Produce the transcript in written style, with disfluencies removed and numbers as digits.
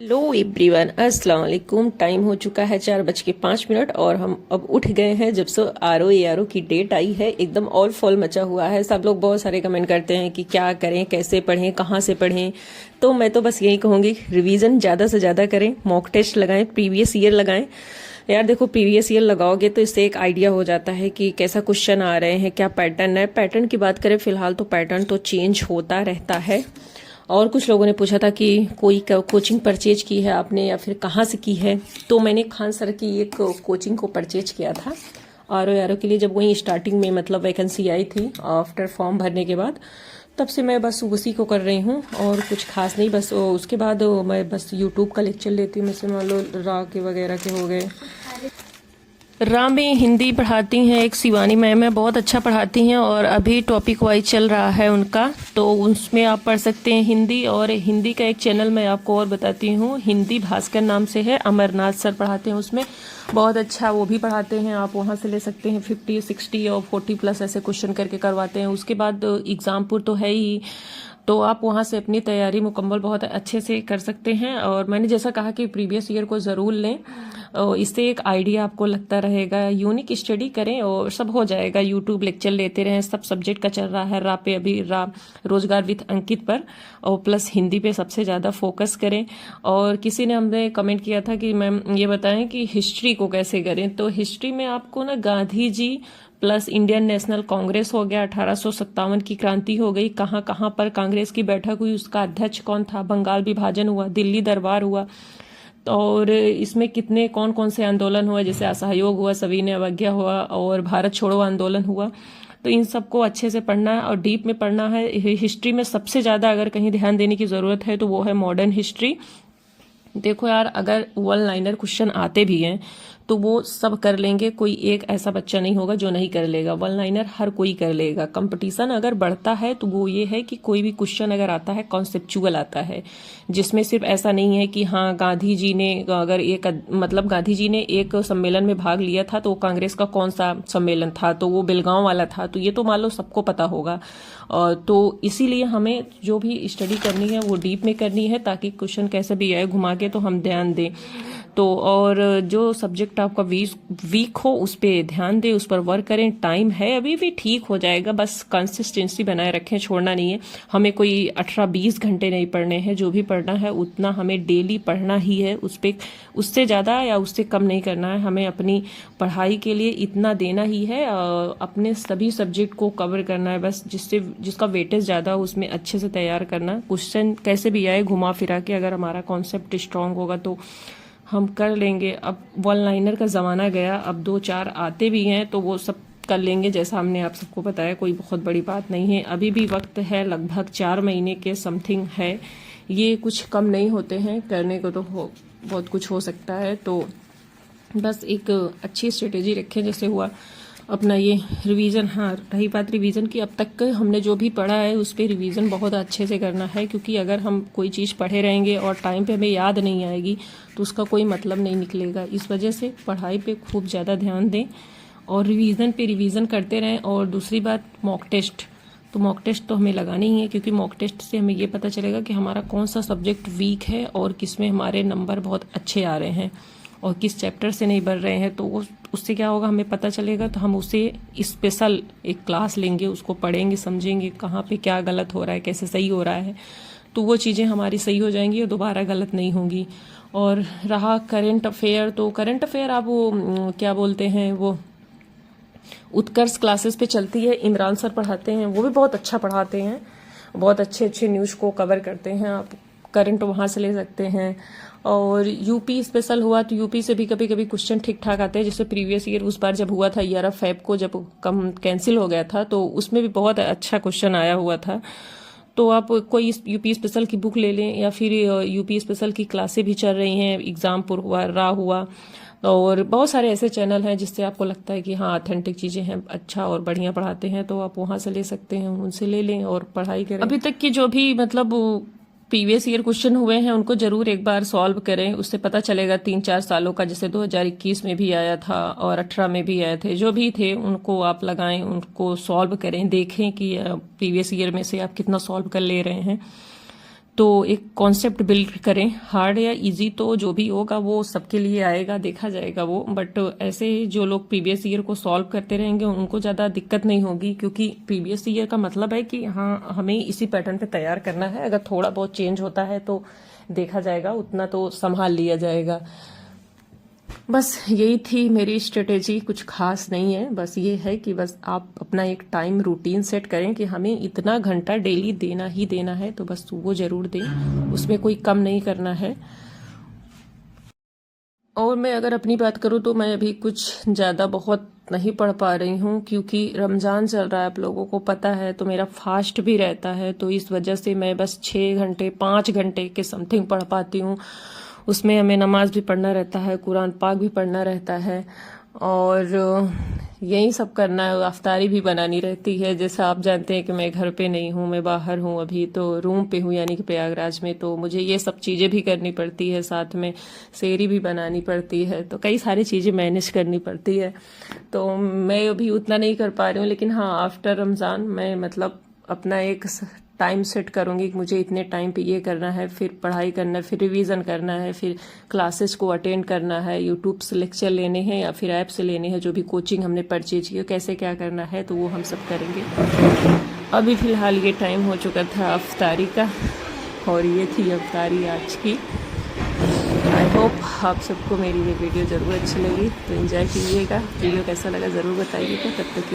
Hello everyone, अस्सलाम वालेकुम। Time हो चुका है 4:05 और हम अब उठ गए हैं जब से आर ओ की डेट आई है। एकदम ऑल फॉल मचा हुआ है। सब लोग बहुत सारे कमेंट करते हैं कि क्या करें, कैसे पढ़ें, कहाँ से पढ़ें। तो मैं तो बस यही कहूँगी, रिवीजन ज़्यादा से ज़्यादा करें, मॉक टेस्ट लगाएं, प्रीवियस ईयर लगाएं। यार देखो, प्रीवियस ईयर लगाओगे तो इससे एक आइडिया हो जाता है कि कैसा क्वेश्चन आ रहे हैं, क्या पैटर्न है। पैटर्न की बात करें फिलहाल तो पैटर्न तो चेंज होता रहता है। और कुछ लोगों ने पूछा था कि कोई कोचिंग परचेज की है आपने या फिर कहाँ से की है। तो मैंने खान सर की एक कोचिंग को परचेज किया था आर ओ के लिए, जब वहीं स्टार्टिंग में मतलब वैकेंसी आई थी आफ्टर फॉर्म भरने के बाद। तब से मैं बस उसी को कर रही हूँ और कुछ खास नहीं। बस उसके बाद मैं बस यूट्यूब का लेक्चर लेती हूँ। जैसे मान लो रा के वगैरह के हो गए। राम में हिंदी पढ़ाती हैं एक शिवानी मैम है, बहुत अच्छा पढ़ाती हैं और अभी टॉपिक वाइज चल रहा है उनका, तो उसमें आप पढ़ सकते हैं हिंदी। और हिंदी का एक चैनल मैं आपको और बताती हूँ, हिंदी भास्कर नाम से है, अमरनाथ सर पढ़ाते हैं उसमें, बहुत अच्छा वो भी पढ़ाते हैं। आप वहाँ से ले सकते हैं। 50, 60 और 40+ ऐसे क्वेश्चन करके करवाते हैं। उसके बाद एग्जामपुर तो है ही, तो आप वहाँ से अपनी तैयारी मुकम्मल बहुत अच्छे से कर सकते हैं। और मैंने जैसा कहा कि प्रीवियस ईयर को ज़रूर लें, इससे एक आइडिया आपको लगता रहेगा। यूनिक स्टडी करें और सब हो जाएगा। यूट्यूब लेक्चर लेते रहें, सब सब्जेक्ट का चल रहा है। रा पे अभी रा रोजगार विद अंकित पर, और प्लस हिंदी पे सबसे ज़्यादा फोकस करें। और किसी ने हमने कमेंट किया था कि मैम ये बताएं कि हिस्ट्री को कैसे करें। तो हिस्ट्री में आपको ना Gandhi ji plus Indian national Congress हो गया, 1857 की क्रांति हो गई, कहाँ कहाँ पर कांग्रेस की बैठक हुई, उसका अध्यक्ष कौन था, बंगाल विभाजन हुआ, दिल्ली दरबार हुआ, और इसमें कितने कौन कौन से आंदोलन हुआ, जैसे असहयोग हुआ, सविनय अवज्ञा हुआ, और भारत छोड़ो आंदोलन हुआ। तो इन सबको अच्छे से पढ़ना है और डीप में पढ़ना है। हिस्ट्री में सबसे ज़्यादा अगर कहीं ध्यान देने की ज़रूरत है तो वो है मॉडर्न हिस्ट्री। देखो यार, अगर वन लाइनर क्वेश्चन आते भी हैं तो वो सब कर लेंगे, कोई एक ऐसा बच्चा नहीं होगा जो नहीं कर लेगा। वन लाइनर हर कोई कर लेगा। कंपटीशन अगर बढ़ता है तो वो ये है कि कोई भी क्वेश्चन अगर आता है कॉन्सेप्चुअल आता है, जिसमें सिर्फ ऐसा नहीं है कि हाँ गांधी जी ने अगर एक मतलब गांधी जी ने एक सम्मेलन में भाग लिया था तो वो कांग्रेस का कौन सा सम्मेलन था, तो वो बेलगांव वाला था, तो ये तो मान लो सबको पता होगा। तो इसीलिए हमें जो भी स्टडी करनी है वो डीप में करनी है, ताकि क्वेश्चन कैसे भी आए घुमा के तो हम ध्यान दें। तो और जो सब्जेक्ट आपका वीक हो उस पर ध्यान दें, उस पर वर्क करें। टाइम है अभी भी, ठीक हो जाएगा। बस कंसिस्टेंसी बनाए रखें, छोड़ना नहीं है। हमें कोई 18-20 घंटे नहीं पढ़ने हैं, जो भी पढ़ना है उतना हमें डेली पढ़ना ही है। उससे ज़्यादा या उससे कम नहीं करना है। हमें अपनी पढ़ाई के लिए इतना देना ही है। अपने सभी सब्जेक्ट को कवर करना है बस, जिसका वेटेज ज़्यादा हो उसमें अच्छे से तैयार करना। क्वेश्चन कैसे भी आए घुमा फिरा के, अगर हमारा कॉन्सेप्ट स्ट्रांग होगा तो हम कर लेंगे। अब वन लाइनर का ज़माना गया, अब 2-4 आते भी हैं तो वो सब कर लेंगे। जैसा हमने आप सबको बताया, कोई बहुत बड़ी बात नहीं है। अभी भी वक्त है, लगभग 4 महीने के समथिंग है। ये कुछ कम नहीं होते हैं, करने को तो बहुत कुछ हो सकता है। तो बस एक अच्छी स्ट्रेटेजी रखें। जैसे हुआ अपना ये रिवीजन, हाँ रही बात रिवीजन की, अब तक हमने जो भी पढ़ा है उस पर रिवीजन बहुत अच्छे से करना है। क्योंकि अगर हम कोई चीज़ पढ़े रहेंगे और टाइम पे हमें याद नहीं आएगी तो उसका कोई मतलब नहीं निकलेगा। इस वजह से पढ़ाई पे खूब ज़्यादा ध्यान दें और रिवीजन पे रिवीजन करते रहें। और दूसरी बात, मॉक टेस्ट, तो मॉक टेस्ट तो हमें लगानी ही है, क्योंकि मॉक टेस्ट से हमें ये पता चलेगा कि हमारा कौन सा सब्जेक्ट वीक है और किस में हमारे नंबर बहुत अच्छे आ रहे हैं और किस चैप्टर से नहीं बढ़ रहे हैं। तो उससे क्या होगा, हमें पता चलेगा। तो हम उसे स्पेशल एक क्लास लेंगे, उसको पढ़ेंगे, समझेंगे कहाँ पे क्या गलत हो रहा है, कैसे सही हो रहा है। तो वो चीज़ें हमारी सही हो जाएंगी और दोबारा गलत नहीं होंगी। और रहा करंट अफेयर, तो करंट अफेयर आप वो क्या बोलते हैं, वो उत्कर्ष क्लासेस पे चलती है, इमरान सर पढ़ाते हैं, वो भी बहुत अच्छा पढ़ाते हैं। बहुत अच्छे अच्छे न्यूज़ को कवर करते हैं। आप करंट वहाँ से ले सकते हैं। और यूपी स्पेशल हुआ तो यूपी से भी कभी कभी क्वेश्चन ठीक ठाक आते हैं। जैसे प्रीवियस ईयर उस बार जब हुआ था 11 फेब को, जब कम कैंसिल हो गया था, तो उसमें भी बहुत अच्छा क्वेश्चन आया हुआ था। तो आप कोई यूपी स्पेशल की बुक ले लें, या फिर यूपी स्पेशल की क्लासें भी चल रही हैं, एग्जामपुर हुआ, रा हुआ, और बहुत सारे ऐसे चैनल हैं जिससे आपको लगता है कि हाँ ऑथेंटिक चीज़ें हैं, अच्छा और बढ़िया पढ़ाते हैं, तो आप वहाँ से ले सकते हैं, उनसे ले लें और पढ़ाई करें। अभी तक की जो भी मतलब प्रीवियस ईयर क्वेश्चन हुए हैं उनको जरूर एक बार सॉल्व करें, उससे पता चलेगा 3-4 सालों का। जैसे 2021 में भी आया था और 18 में भी आए थे, जो भी थे उनको आप लगाएं, उनको सॉल्व करें, देखें कि प्रीवियस ईयर में से आप कितना सॉल्व कर ले रहे हैं। तो एक कॉन्सेप्ट बिल्ड करें, हार्ड या इजी तो जो भी होगा वो सबके लिए आएगा, देखा जाएगा वो। बट ऐसे जो लोग प्रीवियस ईयर को सॉल्व करते रहेंगे उनको ज़्यादा दिक्कत नहीं होगी, क्योंकि प्रीवियस ईयर का मतलब है कि हाँ हमें इसी पैटर्न पे तैयार करना है। अगर थोड़ा बहुत चेंज होता है तो देखा जाएगा, उतना तो संभाल लिया जाएगा। बस यही थी मेरी स्ट्रेटेजी, कुछ खास नहीं है। बस ये है कि बस आप अपना एक टाइम रूटीन सेट करें कि हमें इतना घंटा डेली देना ही देना है, तो बस वो जरूर दें, उसमें कोई कम नहीं करना है। और मैं अगर अपनी बात करूँ तो मैं अभी कुछ ज़्यादा बहुत नहीं पढ़ पा रही हूँ, क्योंकि रमज़ान चल रहा है, आप लोगों को पता है, तो मेरा फास्ट भी रहता है। तो इस वजह से मैं बस 6 घंटे 5 घंटे के समथिंग पढ़ पाती हूँ। उसमें हमें नमाज भी पढ़ना रहता है, कुरान पाक भी पढ़ना रहता है, और यही सब करना है। अफ्तारी भी बनानी रहती है। जैसा आप जानते हैं कि मैं घर पे नहीं हूँ, मैं बाहर हूँ, अभी तो रूम पे हूँ, यानी कि प्रयागराज में। तो मुझे ये सब चीज़ें भी करनी पड़ती है, साथ में सेहरी भी बनानी पड़ती है, तो कई सारी चीज़ें मैनेज करनी पड़ती है। तो मैं अभी उतना नहीं कर पा रही हूँ, लेकिन हाँ आफ्टर रमज़ान मैं मतलब अपना एक टाइम सेट करूँगी कि मुझे इतने टाइम पे ये करना है, फिर पढ़ाई करना है, फिर रिवीजन करना है, फिर क्लासेस को अटेंड करना है, यूट्यूब से लेक्चर लेने हैं या फिर ऐप से लेने हैं, जो भी कोचिंग हमने परचेज की, कैसे क्या करना है, तो वो हम सब करेंगे। अभी फ़िलहाल ये टाइम हो चुका था अफ्तारी का, और ये थी अफ्तारी आज की। आई होप आप सबको मेरी ये वीडियो ज़रूर अच्छी लगी, तो एंजॉय कीजिएगा। वीडियो कैसा लगा ज़रूर बताइएगा। तब तक